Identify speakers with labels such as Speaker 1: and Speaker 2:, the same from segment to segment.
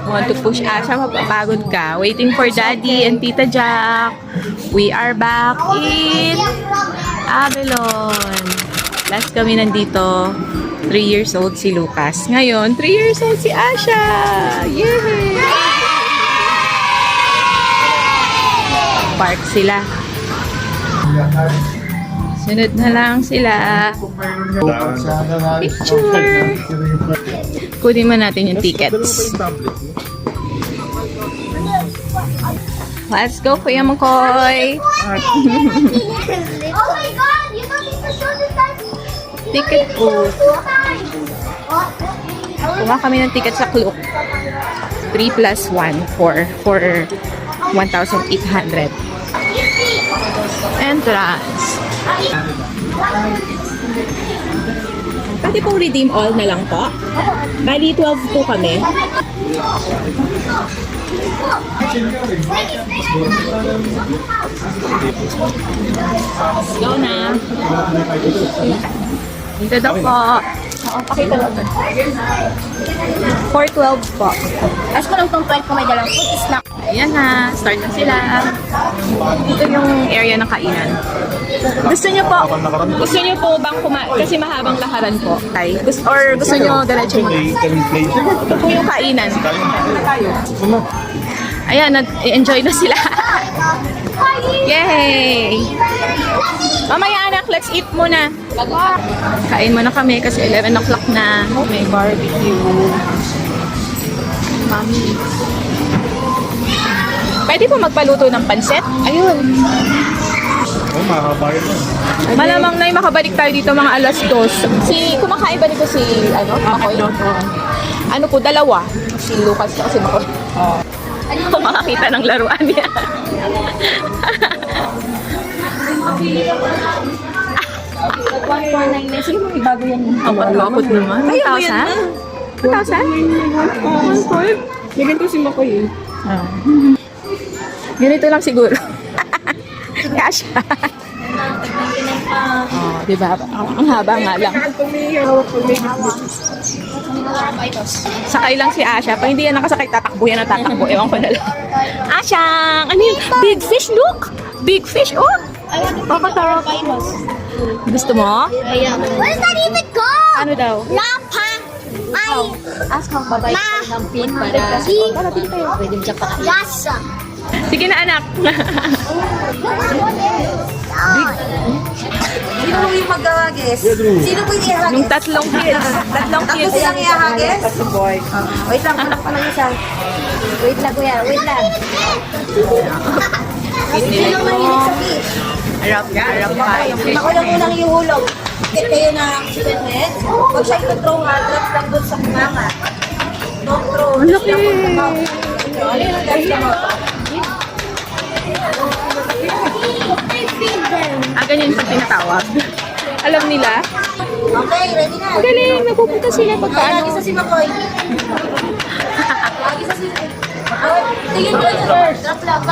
Speaker 1: Want to push Asha, mapapagod ka. Waiting for Daddy and Tita Jack. We are back in Avalon. Last kami nandito, 3 years old si Lucas. Ngayon, 3 years old si Asha. Yay! Park sila. Sunod na lang sila. Picture! Kunin mo natin yung tickets. Let's go, Kuya Makoy!
Speaker 2: Oh my God! You don't need to show this time.
Speaker 1: Ticket po. Kuha kami ng ticket sa Klook. 3 plus 1, 4 for 1,800. Entrance. Pwede pong redeem all na lang po. Bali, 12 po kami. Go na. Dito daw po. Oo, pakita lang. 412 po.
Speaker 2: Ask ko lang tong point kung may dalang food snack.
Speaker 1: Ayan na, start na sila. Ito yung area ng kainan. Gusto niyo po bang kumain? Kasi mahabang lakaran po. Or gusto niyo diretso muna? Ito po yung kainan. Ayan, nag-enjoy na sila. Yay! Mamaya anak, let's eat muna. Kain muna kami kasi 11 o'clock na. May barbecue. Mami. Pwede po magpaluto ng pansit? Ayun.
Speaker 3: Oh, makakabayad na.
Speaker 1: Malamang na makabalik tayo dito mga alas 2. Kumakain ba nito si, Makoy? Ano po, dalawa. Si Lucas at si Makoy. Kung makakita ng laruan niya.
Speaker 2: Sige mo, ibago yan.
Speaker 1: Ang lopot naman. 1,000? 1,000? 1,500?
Speaker 4: May ganito si Makoy eh.
Speaker 1: Ganito lang siguro. Cash. Oh, diba? Ang haba nga lang.
Speaker 4: Pag may hawak, pag may
Speaker 1: Sakay lang si Asha. Pag hindi yan nakasakay, tatakbo yan na tatakbo. Ewan ko na lang. Asha! Ano yun? Big fish, look! Big fish, oh!
Speaker 2: I want to Papa.
Speaker 1: Gusto mo?
Speaker 2: Where does that even go?
Speaker 1: Ano daw?
Speaker 2: Lapa! Ay!
Speaker 5: Ask how babay ng pin para pili kayo. Pwede mo siya pakain.
Speaker 2: Yasa!
Speaker 1: Sige na, anak.
Speaker 5: Sino mo yung mag-ahagis? Sino po yung ihagis?
Speaker 1: Yung tatlong kids. Tatlong
Speaker 5: Tapos
Speaker 1: kids.
Speaker 5: silang ihagis?
Speaker 4: boy.
Speaker 5: Wait lang, kulang pa lang isa. Wait lang, kuya. Wait lang. Sino mahilig sa fish?
Speaker 1: Harap pa.
Speaker 5: Ako lang unang ihulog. Kayo na chicken head. Pag siya ito-throw nga, drop lang doon sa kumama. Don't throw.
Speaker 1: Ang laki.
Speaker 5: Ano yung dahil mo?
Speaker 1: Ganyan yung tinatawag. Alam nila?
Speaker 5: Okay, ready na.
Speaker 1: Galing, napupunta sila pagka
Speaker 5: Lagi
Speaker 1: ano.
Speaker 5: sa si Makoy. Lagi sa si... Tingin ko yun. Drop lang.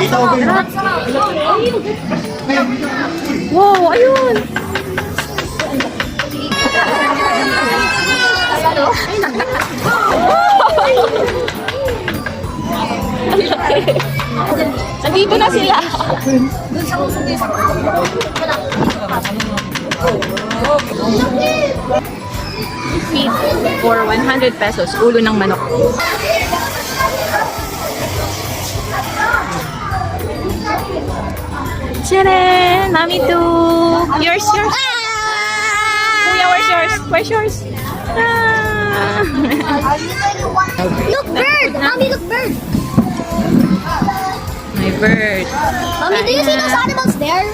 Speaker 1: Wow, ayun. Nandito na sila. Feed for 100 pesos. Ulo ng manok. Tcharan! Mami too! Yours! Kuya, where's yours? Where's yours? Ah.
Speaker 2: Look, bird! Mommy, look, bird!
Speaker 1: My bird.
Speaker 2: Mommy, do you see those animals there?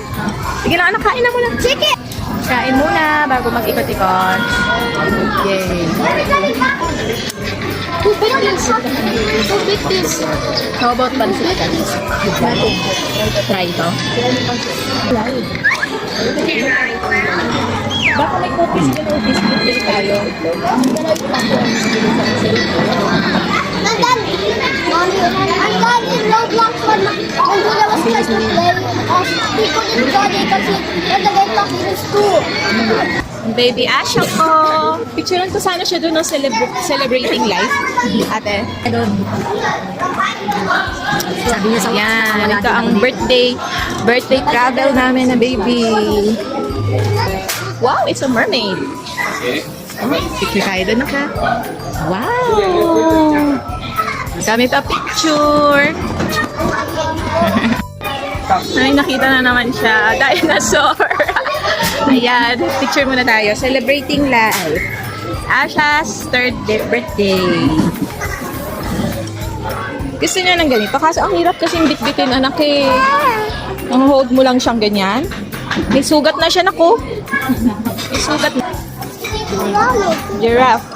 Speaker 1: Sige lang, anak, kain na muna.
Speaker 2: Chicken!
Speaker 1: Kain muna bago mag-ikot-ikot. Yay.
Speaker 2: Too big this. Too big this.
Speaker 1: How about pansit? Try ito. Baka may cookies din o biscuit tayo.
Speaker 2: Nandun! Mommy, nandun in Roblox when Kuya was trying to play. He couldn't join it kasi nagagay talk in school.
Speaker 1: Baby Asha ko. Picturean ko sana siya doon ng celebrating life. Ate.
Speaker 5: Sabi niya sa
Speaker 1: Yan, ito ang birthday travel namin na baby. Wow, it's a mermaid. Picture tayo doon ka. Wow! Kami pa picture. Ay, nakita na naman siya. Dinosaur. Ayan, picture muna tayo. Celebrating life. Asha's third birthday. Gusto niya ng ganito. Kaso ang hirap kasing bitbitin anak eh. Ang hold mo lang siyang ganyan. May sugat na siya, naku. May sugat na. Giraffe.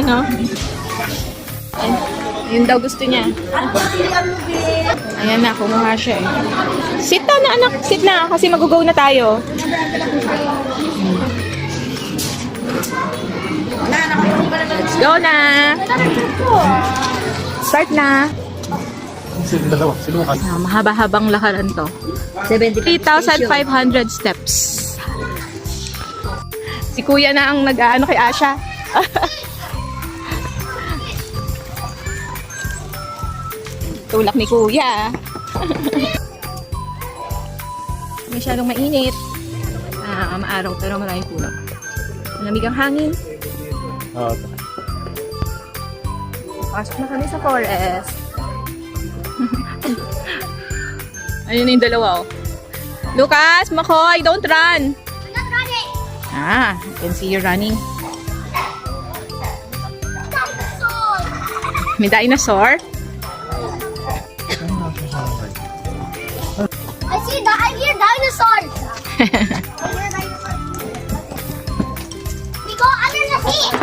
Speaker 1: Ano? Yun daw gusto niya. Ayan na, kumuha siya eh. Sit na anak, sit na kasi mag-go na tayo. Let's go na. Start na.
Speaker 3: Dalawa, sinukan.
Speaker 1: Mahaba-habang lakaran to. 3,500 steps. Si Kuya na ang nag-aano kay Asha. Tulak ni Kuya. Masyadong mainit. Maaraw pero maraming tulak. Malamig ang hangin. Pasok na kami sa forest. Ayun na yung dalawa, oh. Lucas, Makoy, don't run!
Speaker 2: I'm not running.
Speaker 1: I can see you running.
Speaker 2: Dinosaur.
Speaker 1: May dinosaur?
Speaker 2: I hear dinosaurs. We go under the sea.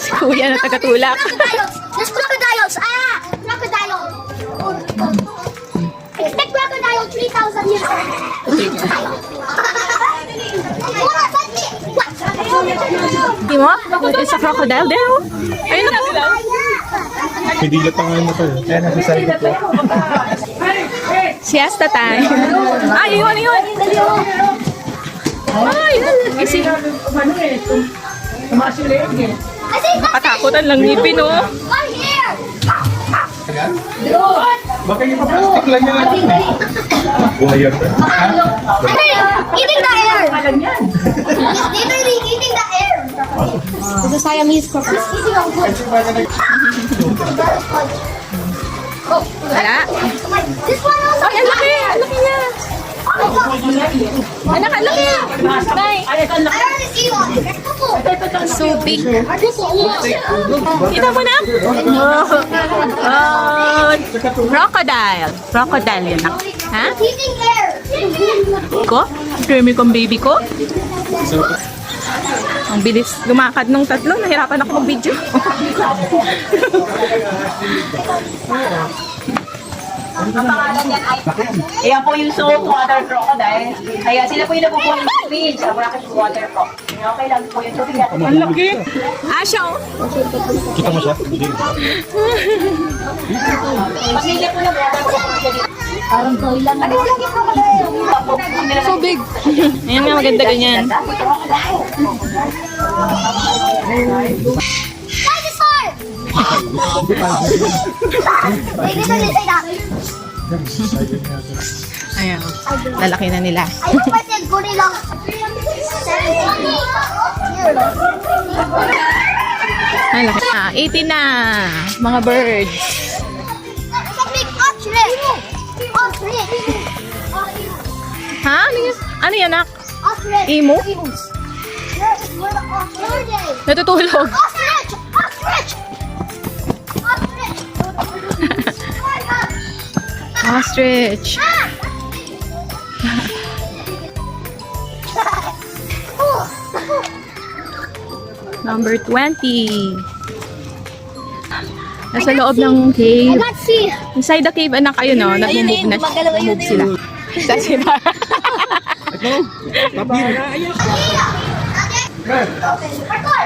Speaker 1: Si Kuya na tagatulak.
Speaker 2: Crocodiles. There's crocodiles. Crocodile. Expect crocodile 3,000 years old.
Speaker 1: Di mo? It's a crocodile there, oh. Ayun na.
Speaker 3: Hindi lang ang mata. Kaya nasa side ko.
Speaker 1: Siesta time. Ay, yun. Ay, kasi nakatakutan lang ngipin, oh.
Speaker 2: Come here.
Speaker 3: Baka yung plastic lang yan. Buhayan.
Speaker 2: Eating the air. He's literally eating the air.
Speaker 5: This is Siamese crocodile.
Speaker 2: He's eating on wood.
Speaker 1: Wala.
Speaker 2: This one also.
Speaker 1: Ay, ang laki niya. Anak, ang laki. Nay.
Speaker 2: I already see one.
Speaker 1: So big. Kita mo na? Oh, crocodile. Crocodile yun. Ha?
Speaker 2: He's eating air.
Speaker 1: Ko? Dami kong baby ko? Ang bilis lumakad nung tatlo. Nahirapan ako mag-video.
Speaker 6: Ayan po yung salt water crocodile. Kaya sila po yung napupunin ng tubig sa brackish water po. Okay lang po yung tubig natin.
Speaker 1: Ang laki. Asya, oh.
Speaker 3: Kita mo siya? Hindi.
Speaker 6: Pamilya po ng water crocodile.
Speaker 5: Parang toy lang.
Speaker 6: Ano yung lagi crocodile?
Speaker 1: So big. Ayan nga, maganda ganyan.
Speaker 2: Dinosaur. Wait, this one is like that.
Speaker 1: Ayan. Lalaki na nila.
Speaker 2: I hope I said gorilla.
Speaker 1: Ang laki na. 18 na. Mga birds.
Speaker 2: It's a big ostrich. Ostrich.
Speaker 1: Ha? Ano yan, anak?
Speaker 2: Ostrich.
Speaker 1: Emo?
Speaker 2: Emus. Where the ostrich?
Speaker 1: Natutulog.
Speaker 2: Ostrich. Ostrich. Ostrich.
Speaker 1: Ostrich. Number 20. Nasa loob ng cave.
Speaker 2: Let's see.
Speaker 1: Inside the cave, anak, ayun, no? Nag-move na nag-move sila. Sa sila.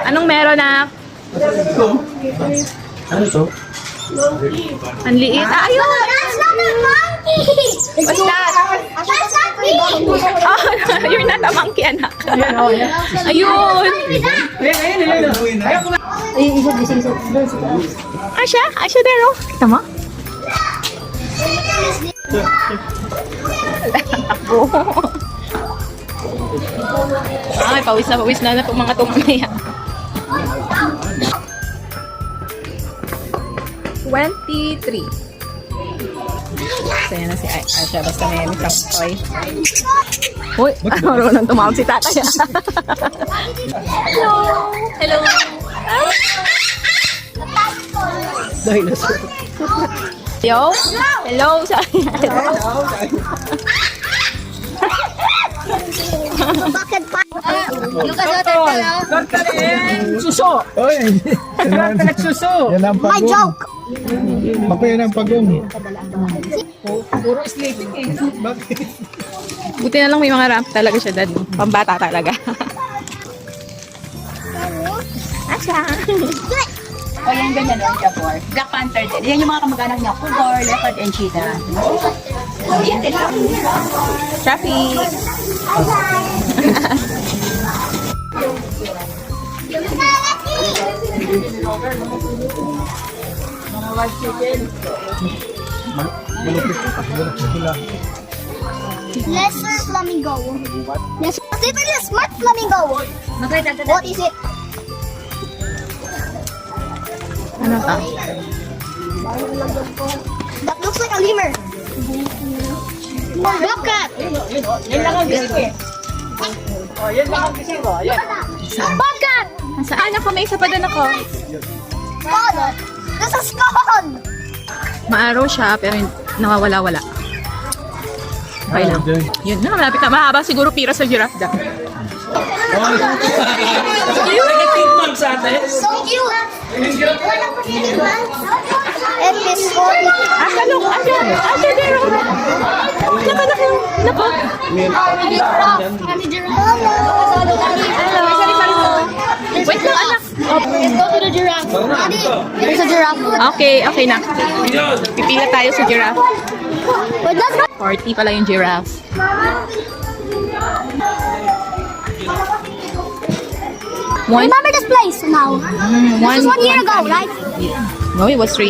Speaker 1: Anong meron, nak?
Speaker 3: Ano to?
Speaker 1: Ang liit. Ah, ayun!
Speaker 2: That's not a monkey!
Speaker 1: What's that?
Speaker 2: That's not me!
Speaker 1: Oh, you're not a monkey, anak. Ayun! Asya? Asya there, oh. Kita mo? Ay, pawis na itong mga tumamaya. 23. So, yan na si Asya. Basta may toy. Uy, marunong tumawag si tatay. Hello! Hello!
Speaker 4: Dinosaur.
Speaker 1: Yo? Hello! Sorry.
Speaker 2: Bakit pa? Yung kasama
Speaker 4: Suso!
Speaker 3: Oy!
Speaker 4: Nagsuso!
Speaker 3: Yan ang
Speaker 2: My
Speaker 3: pagong.
Speaker 2: joke!
Speaker 3: Bako yan ang pagong.
Speaker 4: Puro sleeping eh.
Speaker 3: Bakit?
Speaker 1: Buti na lang may mga ramp talaga siya, dad. Pambata talaga. Asya!
Speaker 6: O yan, ganyan ang Jaguar. Black Panther din. Yan yung mga kamag-anak niya. Cougar, Leopard, and Cheetah. Yan din.
Speaker 1: Traffic!
Speaker 2: Lesser flamingo. Yes, literally a smart flamingo. What is it?
Speaker 1: Ano ka?
Speaker 2: That looks like a lemur. Bobcat. Bobcat.
Speaker 1: Saan ako? May isa pa din ako.
Speaker 2: Skull. This is skull.
Speaker 1: Maaraw siya, pero nawawala-wala. Okay lang. Yun na, malapit na. Mahaba siguro pira sa giraffe da.
Speaker 2: So cute. It is funny.
Speaker 1: Asa, look! Asa! Asa, there! Nako! Wait lang, anak!
Speaker 2: Let's go to the giraffe. Daddy, there's a giraffe.
Speaker 1: Okay, okay na. Pipila tayo sa giraffe.
Speaker 2: But that's not.
Speaker 1: 40 pala yung giraffe.
Speaker 2: Remember this place now. This is 1 year ago, right?
Speaker 1: No, it was 4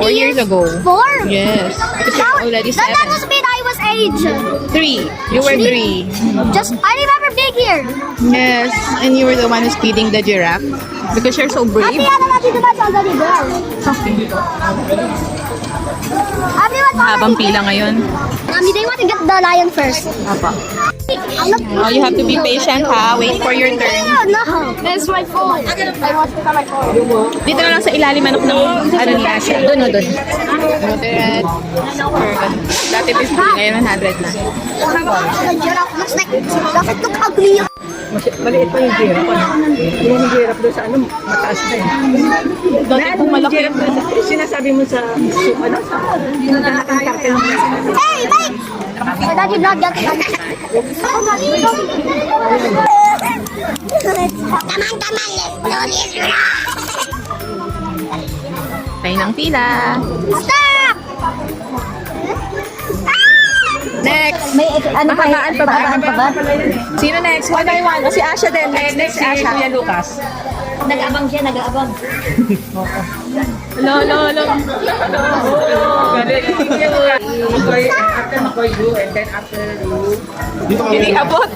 Speaker 1: years ago.
Speaker 2: 4?
Speaker 1: Yes. Because you're already
Speaker 2: That
Speaker 1: 7.
Speaker 2: must mean I was age.
Speaker 1: 3. You were 3.
Speaker 2: Just, I remember being here.
Speaker 1: Yes. And you were the one who's feeding the giraffe. Because you're so
Speaker 2: Happy
Speaker 1: brave.
Speaker 2: ano natin diba sa Agadi Girl? Happy what?
Speaker 1: Habang pila ngayon.
Speaker 2: Mami, they want to get the lion first.
Speaker 1: Apa.
Speaker 2: I'm not.
Speaker 1: Oh, you have to be patient ha. Wait for your turn.
Speaker 2: No, that's my phone. I want to my phone.
Speaker 1: Dito na lang sa ilalim manok ng ano ni Asya. Doon o doon. Moderate. Dati 50, ngayon 100 na.
Speaker 2: The giraffe looks like, does it look ugly?
Speaker 4: Maliit pa yung giraffe. Yung giraffe doon sa ano, mataas na eh.
Speaker 1: Dati po malaki.
Speaker 4: Giraffe doon sa, sinasabi mo sa, ano, sa, ang kartel ng
Speaker 2: Hey, Mike! My daddy vlog that. Come on, let's go.
Speaker 1: Tayo ng pila.
Speaker 2: Stop!
Speaker 1: Next.
Speaker 5: May ano pa ba?
Speaker 1: Sino next? One by one. O si Asya din. Next si Asya.
Speaker 4: Kuya Lucas.
Speaker 5: Nag-abang siya, nag-aabang.
Speaker 1: Lo.
Speaker 4: After Makoy you, and then after you.
Speaker 3: Dito ka
Speaker 1: Hindi abot.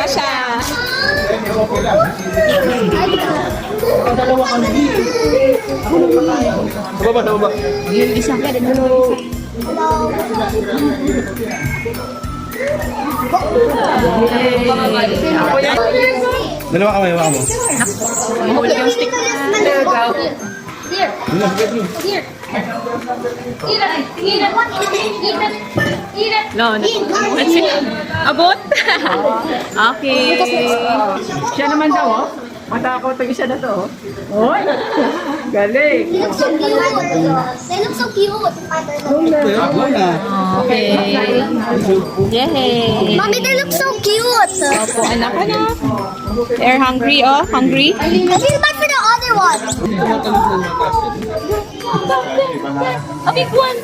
Speaker 1: Asya.
Speaker 3: Sa baba.
Speaker 1: Yun, isa.
Speaker 3: Dalawa kamay, hawakan mo.
Speaker 1: Mahulog yung stick. No. Abot? Okay.
Speaker 4: Siya naman daw, oh. Matakot ang isa na to. Oy! Galing!
Speaker 2: They look so cute. They look so cute.
Speaker 1: Okay. Yay!
Speaker 2: Mommy, they look so cute.
Speaker 1: Opo, anak. They're hungry, oh. Hungry?
Speaker 2: I feel bad for the other one.
Speaker 1: A big one.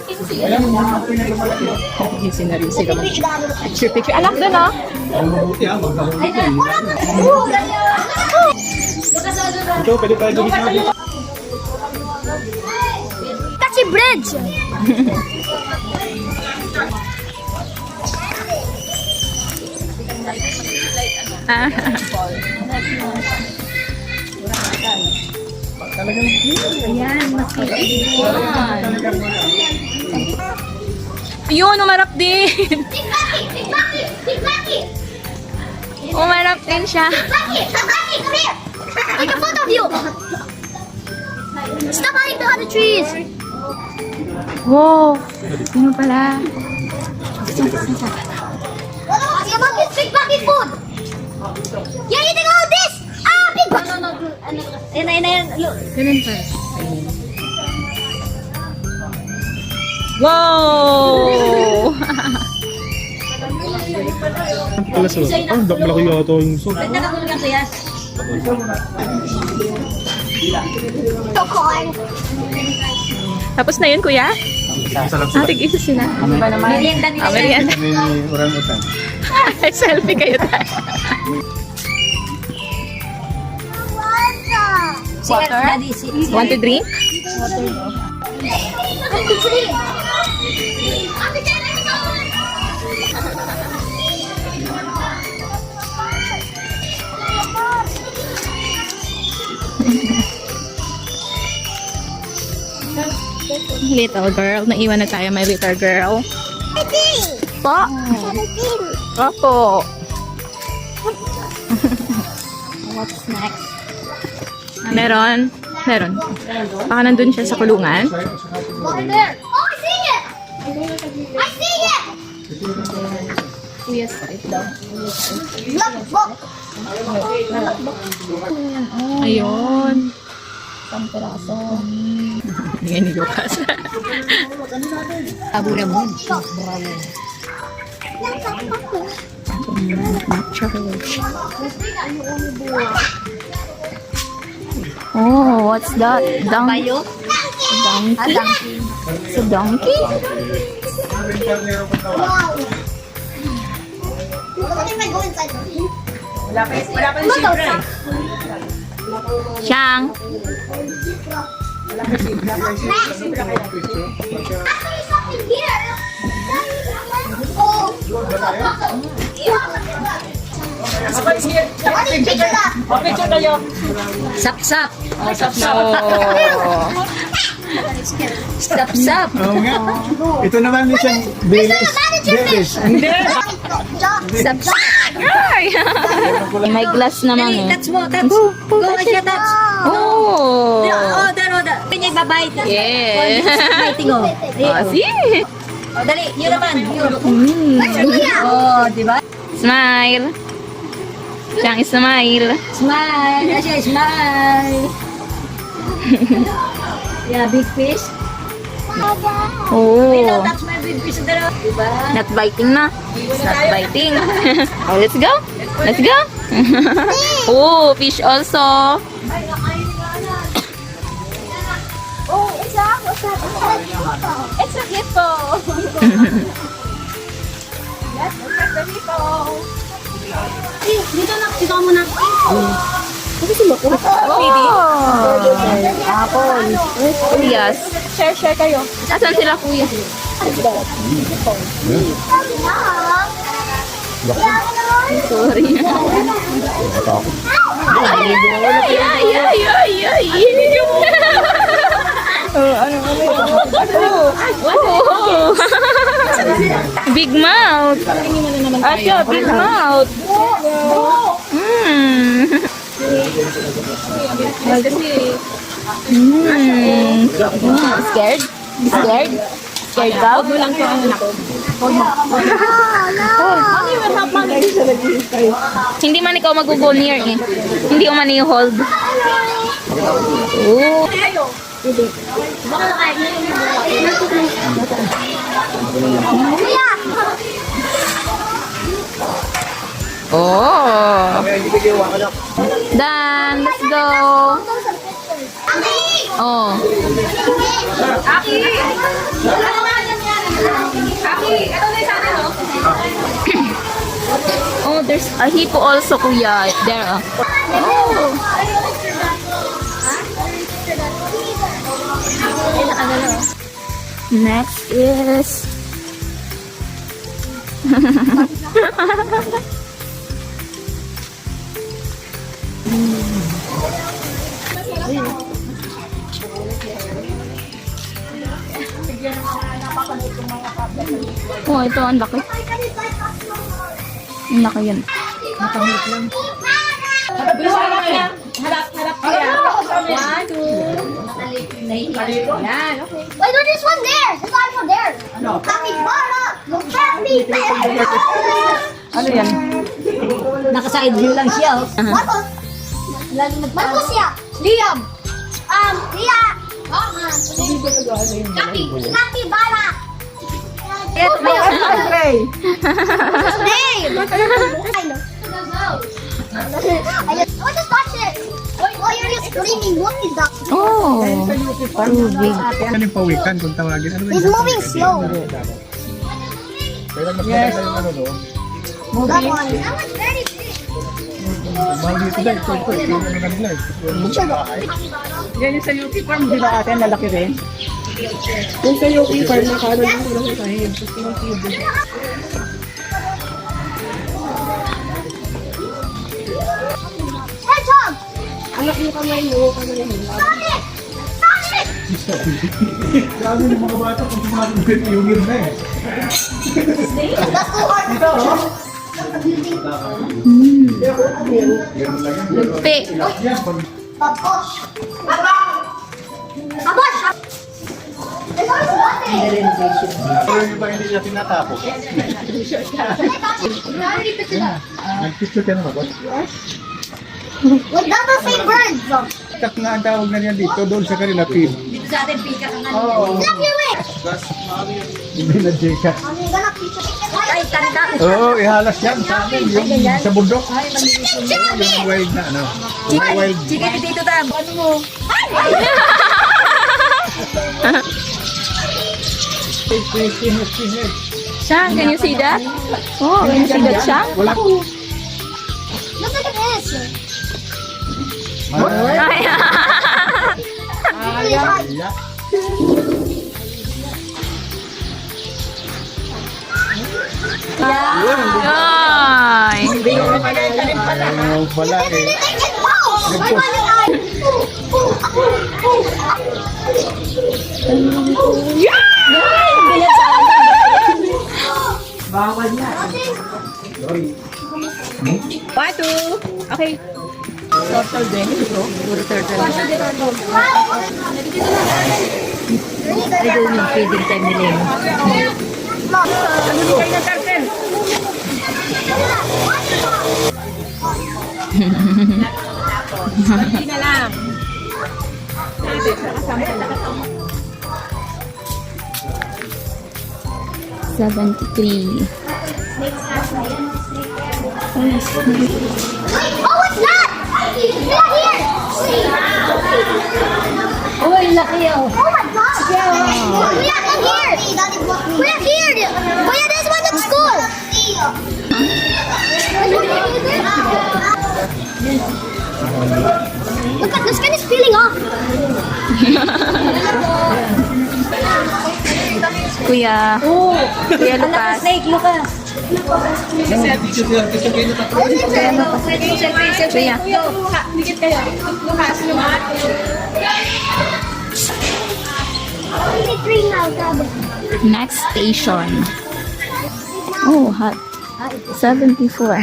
Speaker 1: Easy na rin sila. Picture. Anak doon, oh.
Speaker 3: Ito, pwede tayo dito.
Speaker 2: That's a bridge.
Speaker 1: Yun, umarap din.
Speaker 2: Big Bucky, Big Bucky.
Speaker 1: Umarap din siya.
Speaker 2: Bucky, Bucky, come here. Take a photo of you. Stop hiding behind the trees.
Speaker 1: Wow. Sino pala?
Speaker 2: Big Bucky's Big Bucky food. You're eating all this. Ah, Big Bucky.
Speaker 5: Ayan. Look.
Speaker 1: Ganun pa. Wow!
Speaker 3: Pala sa malaki yata yung so.
Speaker 5: Nagkakagulo lang kuya.
Speaker 2: So corn.
Speaker 1: Tapos na yun, kuya? Tig-isa sila.
Speaker 5: Merienda nila.
Speaker 1: Merienda.
Speaker 3: May orangutan.
Speaker 1: Selfie kayo tayo.
Speaker 5: Water? Daddy,
Speaker 1: Want to drink? Little girl. Naiwan na tayo, my little girl. Po. Opo.
Speaker 2: What's next?
Speaker 1: Meron. Baka nandun siya sa kulungan.
Speaker 2: Water there. Oh, I see it. I see it. Look.
Speaker 1: Ayun. Ngayon ni Lucas.
Speaker 5: Abura mo.
Speaker 1: Oh, what's that?
Speaker 5: Bayo?
Speaker 1: Donkey? It's a donkey?
Speaker 2: Wow. What if I go inside?
Speaker 4: Wala pa yung siyempre.
Speaker 1: Siyang.
Speaker 2: Actually, something here. Oh. What is picture that?
Speaker 4: Picture kayo.
Speaker 5: Sap-sap.
Speaker 1: No.
Speaker 5: Sap-sap.
Speaker 3: Oo nga. Ito naman yung siyang Baileys. Baileys.
Speaker 5: Sap-sap.
Speaker 1: Ay! May glass naman
Speaker 5: Dali,
Speaker 1: eh.
Speaker 5: touch mo. Touch. Go, Asya, touch.
Speaker 1: Oh!
Speaker 5: Oh, daro. Kanya ibabait.
Speaker 1: Yes.
Speaker 5: Biting, oh.
Speaker 1: Oh, see?
Speaker 5: Oh, dali. Yun naman. Yun.
Speaker 1: Mm.
Speaker 5: Oh, di ba?
Speaker 1: Smile. Siyang smile.
Speaker 5: Smile. Asya, smile. Yeah, big fish.
Speaker 1: Oh.
Speaker 5: Touch my big fish. Daro. Diba?
Speaker 1: Not biting na. Not biting. Oh, let's go. Let's go. Oh, fish also.
Speaker 2: Oh, it's a hippo. Dito ka muna.
Speaker 1: Apple. Yes. Share kayo. Asan sila, kuya? Sorry. Ay. Oh. Big mouth. Asya, big mouth. Scared? Scared? scared daw? Huwag mo lang ito ang anak. Hindi man ikaw mag-go near eh. Hindi ko man i-hold. Oh.
Speaker 2: Kuya!
Speaker 1: Oh. Done. Let's go. Oh. Oh, there's a hippo also, kuya. There. Oh. Next is oh, ito ang laki. Ang laki yan.
Speaker 2: Wait, there's one there! There's one there! Capybara! Capybara!
Speaker 4: Ano yan?
Speaker 5: Naka-side view lang siya. Oh.
Speaker 2: Marcos! Marcos ya! Liam! Lia! Capybara!
Speaker 4: Andre!
Speaker 2: Name! What is that shit? Oh, you're just screaming. What is that?
Speaker 1: Oh.
Speaker 3: Yan yung pawikan kung tawagin. Ano ba
Speaker 2: He's moving slow.
Speaker 3: Yes. Ano, no?
Speaker 2: That one. That one's very big.
Speaker 3: Mahal dito dahil. Ito, yung ano kanila eh.
Speaker 4: Yan yung sa UP Farm, di ba ate? Lalaki rin. Yung sa UP Farm, nakano lang ko lang kahit.
Speaker 2: Hedgehog!
Speaker 4: Anak yung kamay mo, kamay mo.
Speaker 2: Stop it! Stop it!
Speaker 3: Grabe yung mga bata kung tumatagpit yung year na eh.
Speaker 2: That's too hard.
Speaker 1: Lupi.
Speaker 2: Babosh! Babosh! There's always one there.
Speaker 3: Pero yung iba hindi niya tinatapos.
Speaker 2: I already picked it up.
Speaker 3: Nag-picture ka na ba?
Speaker 2: Wait, that's the same bird.
Speaker 3: Kak nga ang tawag na niya dito doon sa kanila team.
Speaker 5: Sa atin, pika ka nga.
Speaker 2: Snap your way!
Speaker 3: Hindi na Jeka.
Speaker 2: I'm gonna picture it.
Speaker 5: Ay, tanda.
Speaker 3: Oo, ihalas yan sa amin. Yung sa bundok. Yung wild na ano. Yung wild.
Speaker 5: Sige, dito tayo. Ano mo?
Speaker 1: Shang, can you see that? Oh, can you see that, Shang?
Speaker 3: Wala.
Speaker 2: Look at this.
Speaker 1: Ay.
Speaker 3: Yeah.
Speaker 1: Ay.
Speaker 3: Ayaw pala eh.
Speaker 4: Bawal na.
Speaker 1: Patu. Okay.
Speaker 4: Turtle din. Ito. Puro turtle.
Speaker 5: Ay, doon yung feeding time nila yun.
Speaker 4: Ano kayo ng turtle?
Speaker 1: Hindi na lang. $73.
Speaker 2: Oh, what's that? It's not here.
Speaker 5: Oh, yung laki oh.
Speaker 2: Oh my god. Kuya, come here. Kuya, here. Kuya, this one looks cool. Look at this, skin is peeling off.
Speaker 1: Kuya. Kuya Lucas.
Speaker 5: Snake, Lucas.
Speaker 1: Kuya.
Speaker 2: Only three now, Gabby.
Speaker 1: Next station. Oh, hot. 74.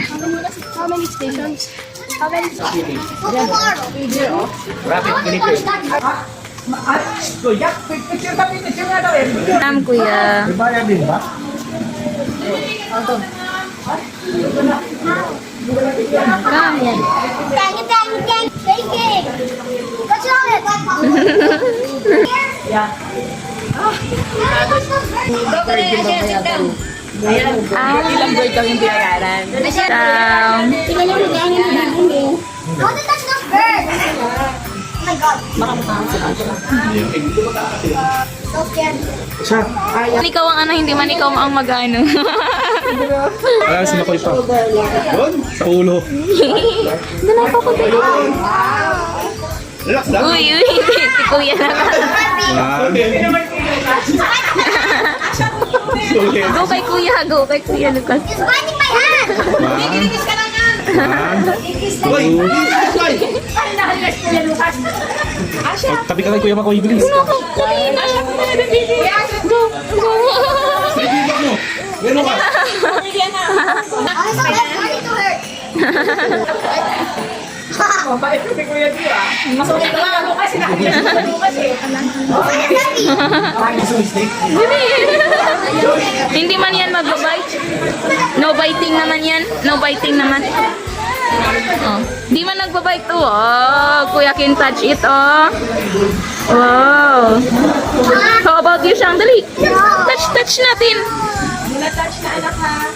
Speaker 2: How many stations? How many stations? Tomorrow.
Speaker 3: Kuya, picture nga daw eh.
Speaker 1: Ma'am, kuya.
Speaker 3: May bayan din ba?
Speaker 1: Come.
Speaker 2: Dang it, dang it, dang it. Shaking. What's wrong with
Speaker 6: Yeah.
Speaker 1: Ilang bird daw yung binayaran? Down.
Speaker 2: Don't touch those birds. Oh my God. So scared.
Speaker 1: Ikaw ang ano, hindi man ikaw ang mag-ano.
Speaker 3: Ah, sinakoy pa. Sa ulo.
Speaker 1: Doon ako ko tayo.
Speaker 3: Relax lang.
Speaker 1: Uy, uy, si kuya na lang. Go kay kuya, go kay kuya Lucas.
Speaker 2: It's biting my hand.
Speaker 3: Uy! Tabi ka kay Kuya Makoy, bilis.
Speaker 1: Go, go.
Speaker 3: Meron ka.
Speaker 2: I'm so ready to hurt.
Speaker 6: Mabait ko si Kuya Dio ah. Masukit na lang ako kasi nakakita ko kasi.
Speaker 1: Hindi man yan mag-bite. No biting naman yan. No biting naman. Oh. Di man nagbabite to. Oh, Kuya can touch it. Oh. Wow. How about you, Shang? Dali. Touch natin.
Speaker 6: Touch na anak ha.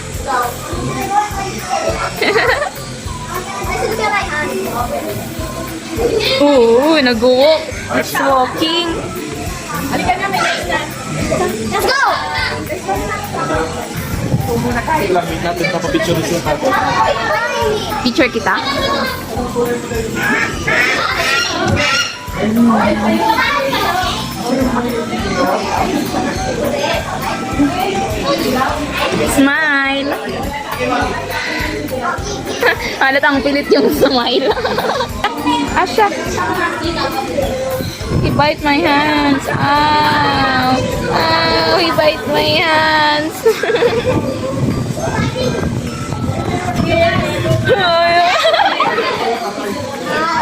Speaker 2: Listen to my hand.
Speaker 1: Oo, nag-walk. It's walking.
Speaker 6: Halika na, may nice na.
Speaker 2: Let's go.
Speaker 3: Natin papapicture dito sa kapo.
Speaker 1: Picture kita. Smile. Halatang pilit yung smile. Asha. He bite my hands. Ow. Ow, he bite my hands.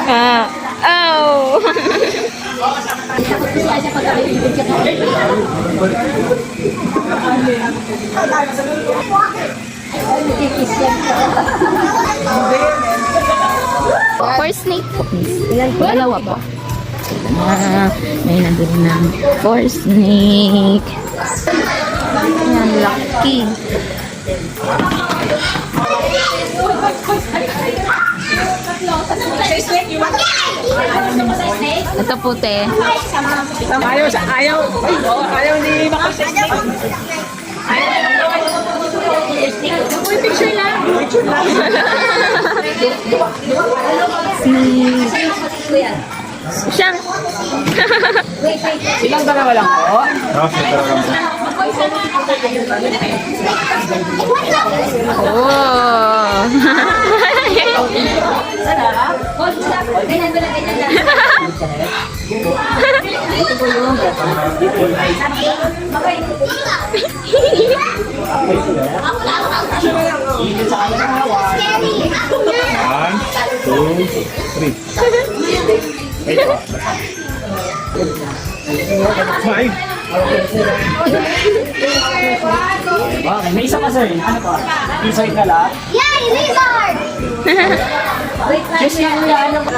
Speaker 1: Ah. Ow. For snake po. Dalawa po. May nandun na. For snake. Ayan, lucky. Ito puti.
Speaker 6: Ayaw ni Makoy sa snake. Picture lang.
Speaker 1: Siyang.
Speaker 6: Silang dalawa lang po.
Speaker 1: Oh.
Speaker 3: One, two, three. Smile.
Speaker 7: Okay, may isa pa sir. Ano pa? Inside na lang.
Speaker 2: Yay, lizard.
Speaker 7: Just yung ano pa.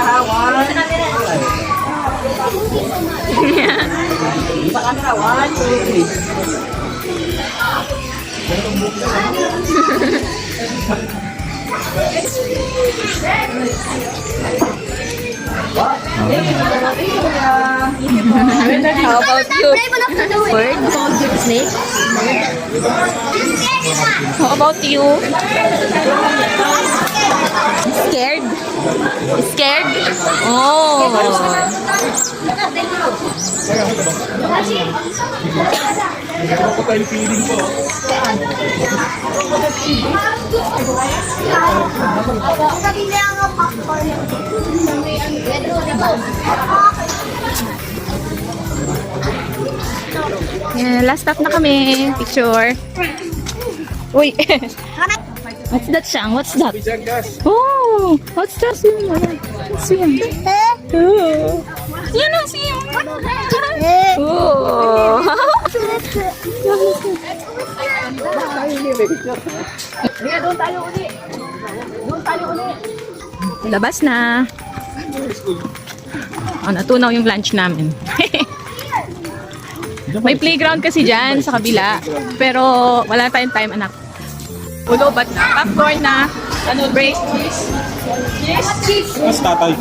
Speaker 7: Isa camera. 1, 2, 3.
Speaker 1: How about you?
Speaker 2: Brave enough to do it.
Speaker 1: Bird? Snake? How about you? Scared? Scared? Oh.
Speaker 3: Ako tayo feeling ko.
Speaker 2: Sabi niya nga popcorn.
Speaker 1: Yeah, last stop na kami. Picture. Uy. What's that, Shang? What's that? Oh, what's that? What's that? Oh. Yan ang si
Speaker 2: Eh.
Speaker 1: Oh. Labas na. Oh, natunaw yung lunch namin. May playground kasi dyan sa kabila. Pero wala tayong time, anak. Ulo, ba't na? Popcorn na. Ano, break, please. Yes, cheese.
Speaker 7: Mas tatay.